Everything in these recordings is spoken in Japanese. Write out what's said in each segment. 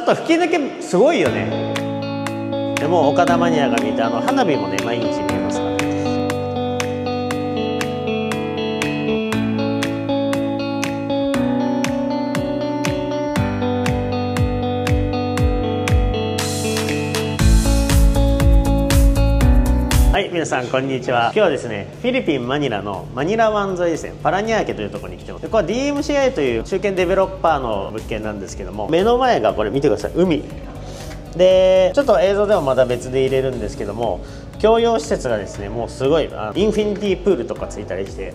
と吹き抜けすごいよね。でも岡田マニアが見て花火もね毎日見えますから。はい、皆さんこんにちは。今日はですね、フィリピン・マニラのマニラ湾沿いですね、パラニャーケというところに来てます。でこれは DMCI という中堅デベロッパーの物件なんですけども、目の前がこれ見てください、海で、ちょっと映像ではまだ別で入れるんですけども、共用施設がですね、もうすごいインフィニティプールとかついたりして、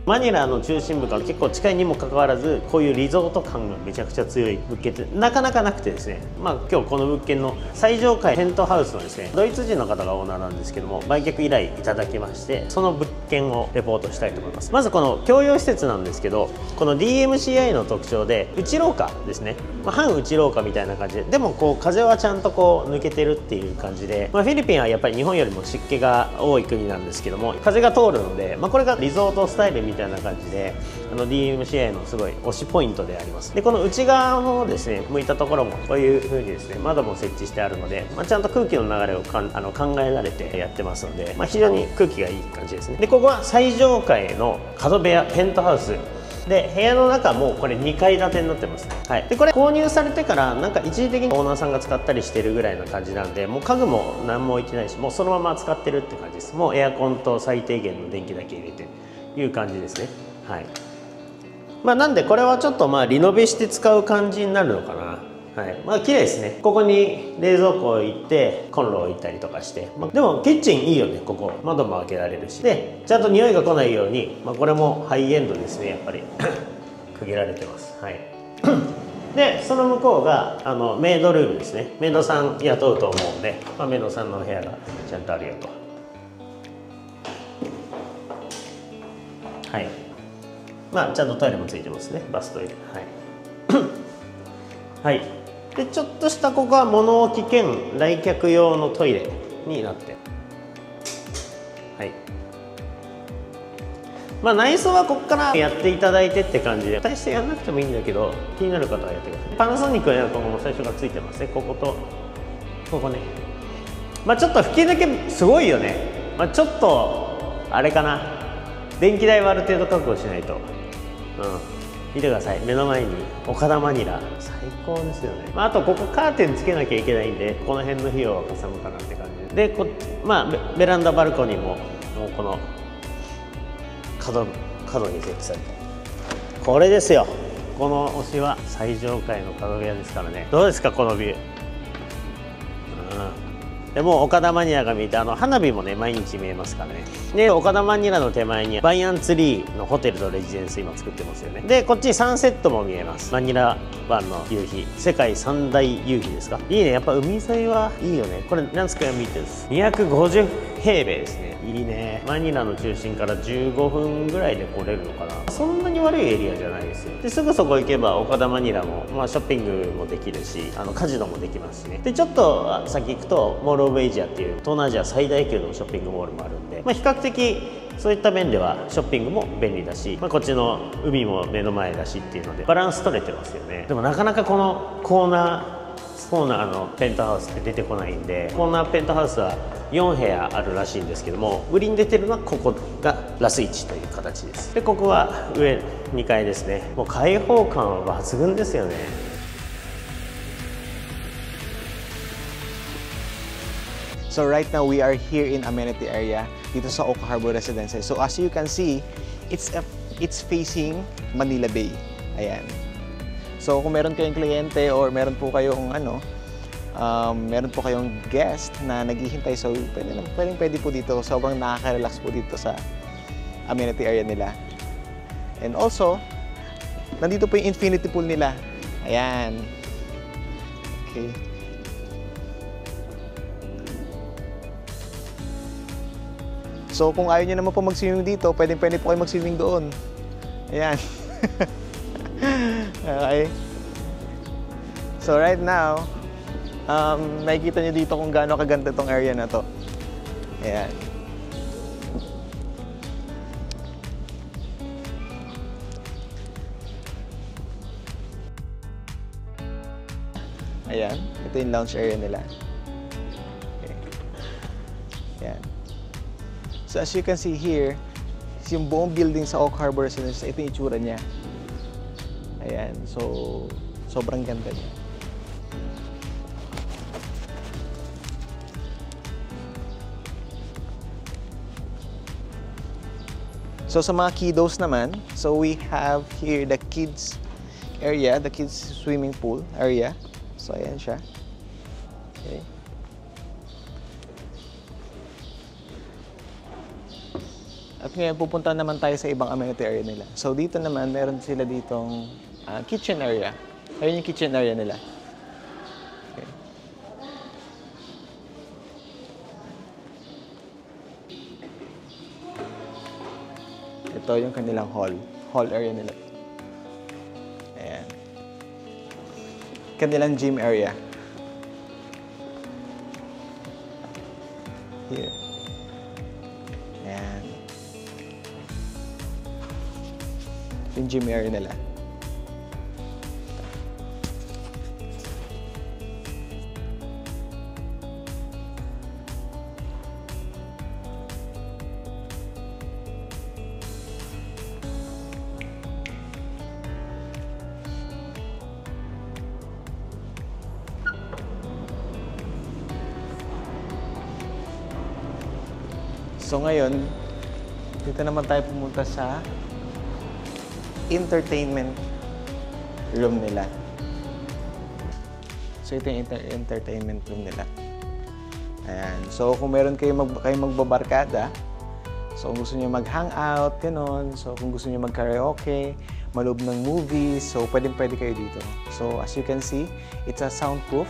マニラの中心部から結構近いにもかかわらず、こういうリゾート感がめちゃくちゃ強い物件ってなかなかなくてですね、今日この物件の最上階ペントハウスのですね、ドイツ人の方がオーナーなんですけども、売却依頼いただきまして、その物件をレポートしたいと思います。まずこの共用施設なんですけど、この DMCI の特徴で内廊下ですね、半内廊下みたいな感じで、でもこう風はちゃんとこう抜けてるっていう感じで、フィリピンはやっぱり日本よりも湿気が多い国なんですけども、風が通るので、これがリゾートスタイルみたいな感じで、DMCI のすごい推しポイントであります。でこの内側のですね、向いたところもこういう風にですね、窓も設置してあるので、ちゃんと空気の流れを考えられてやってますので、非常に空気がいい感じですね。でここは最上階の角部屋ペントハウスで、部屋の中もこれ2階建てになってます。はい、でこれ購入されてからなんか一時的にオーナーさんが使ったりしてるぐらいの感じなんで、もう家具も何も置いてないし、もうそのまま使ってるって感じです。もうエアコンと最低限の電気だけ入れていう感じですね。はい、なんでこれはちょっとリノベして使う感じになるのかな。はい、綺麗ですね。ここに冷蔵庫を置いてコンロを置いたりとかして、でもキッチンいいよね。ここ窓も開けられるし、でちゃんと匂いが来ないように、これもハイエンドですね、やっぱり区切られてます。はい、でその向こうがメイドルームですね。メイドさん雇うと思うんで、メイドさんのお部屋がちゃんとあるよと。はい、ちゃんとトイレもついてますね、バストイレ。はい、はい、でちょっとしたここは物置兼来客用のトイレになって、はい、内装はここからやっていただいてって感じで、大してやらなくてもいいんだけど、気になる方はやってください。パナソニックのエアコンも最初からついてますね。こことここね、ちょっと吹き抜けすごいよね。ちょっとあれかな、電気代はある程度確保しないと。見てください、目の前に岡田マニラ、最高ですよね。あとここカーテンつけなきゃいけないんで、この辺の費用はかさむかなって感じで、ベランダバルコニーもこの角に設置されて、これですよ。この推しは最上階の角部屋ですからね。どうですかこのビュー。でも岡田マニアが見て花火もね毎日見えますからね。で岡田マニラの手前にバイアンツリーのホテルとレジデンス今作ってますよね。でこっちにサンセットも見えます。マニラ湾の夕日、世界三大夕日ですか。いいね、やっぱ海沿いはいいよね。これ何スクエアミートルです。250平米ですね。いいね。マニラの中心から15分ぐらいで来れるのかな。そんなに悪いエリアじゃないですよ。ですぐそこ行けば岡田マニラも、ショッピングもできるし、カジノもできますしね。でちょっと先行くとモール・オブ・エイジアっていう東南アジア最大級のショッピングモールもあるんで、比較的そういった面ではショッピングも便利だし、こっちの海も目の前だしっていうのでバランス取れてますよね。でもなかなかこのコーナーのペントハウスって出てこないんで、コーナーペントハウスは4部屋あるらしいんですけども、売りに出てるのはここがラス1という形です。でここは上2階ですね。もう開放感は抜群ですよね。So right now we are here in amenity area dito sa Oka Harbor Residences. So as you can see, it's facing Manila Bay. Ayan. So kung meron kayong kliyente or meron po kayong meron po kayong guest na naghihintay, so pwede po dito. Sobrang nakaka-relax po dito sa amenity area nila. And also, nandito po yung infinity pool nila. Ayan. Okay. So kung ayaw nyo naman po mag-swimming dito, pwede po kayo mag-swimming doon. Ayan. Okay. So right now, nakikita nyo dito kung gaano kaganda itong area na to. Ayan. Ayan. Ito yung lounge area nila. Okay. Ayan. So as you can see here, yung buong building sa Oak Harbor Residence, ito yung itsura niya. Ayan. So, sobrang ganda niya. So sa mga kiddos naman, so we have here the kids area, the kids swimming pool area. So ayan siya. Okay. At ngayon pupunta naman tayo sa ibang amenity area nila. So dito naman meron sila ditong kitchen area. Ayun yung kitchen area nila. Okay. Ito yung kanilang hall area nila. Ayan. Kanilang gym area. Here. Ayan. Yung gym area nila. So ngayon, dito naman tayo pumunta sa entertainment room nila. So ito yung entertainment room nila. Ayan. So kung meron kayong magbabarkada, so kung gusto niyo mag-hangout, gano'n. So kung gusto niyo mag-karaoke, malob ng movies, so pwede kayo dito. So as you can see, it's a soundproof.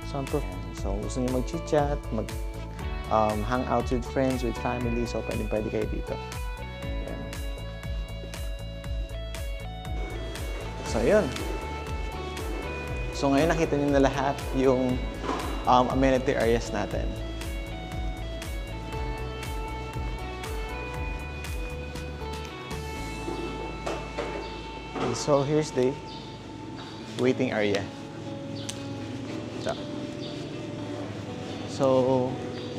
Soundproof. So kung gusto niyo mag-chit-chat, hang out with friends, with family, so pwede kayo dito. Ayan. So, yun. So, ngayon nakita niyo na lahat yung amenity areas natin. Okay, so, here's the waiting area. So,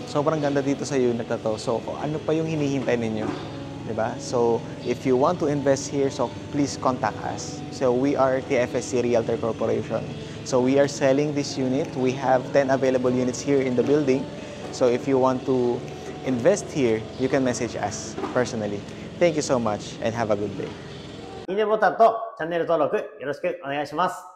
sobrang ganda dito sa unit na to. So, ano pa yung hinihintay ninyo? Diba? So, if you want to invest here, so please contact us. So, we are TFSC Realtor Corporation. So, we are selling this unit. We have 10 available units here in the building. So, if you want to invest here, you can message us personally. Thank you so much and have a good day. いいねボタンとチャンネル登録よろしくお願いします。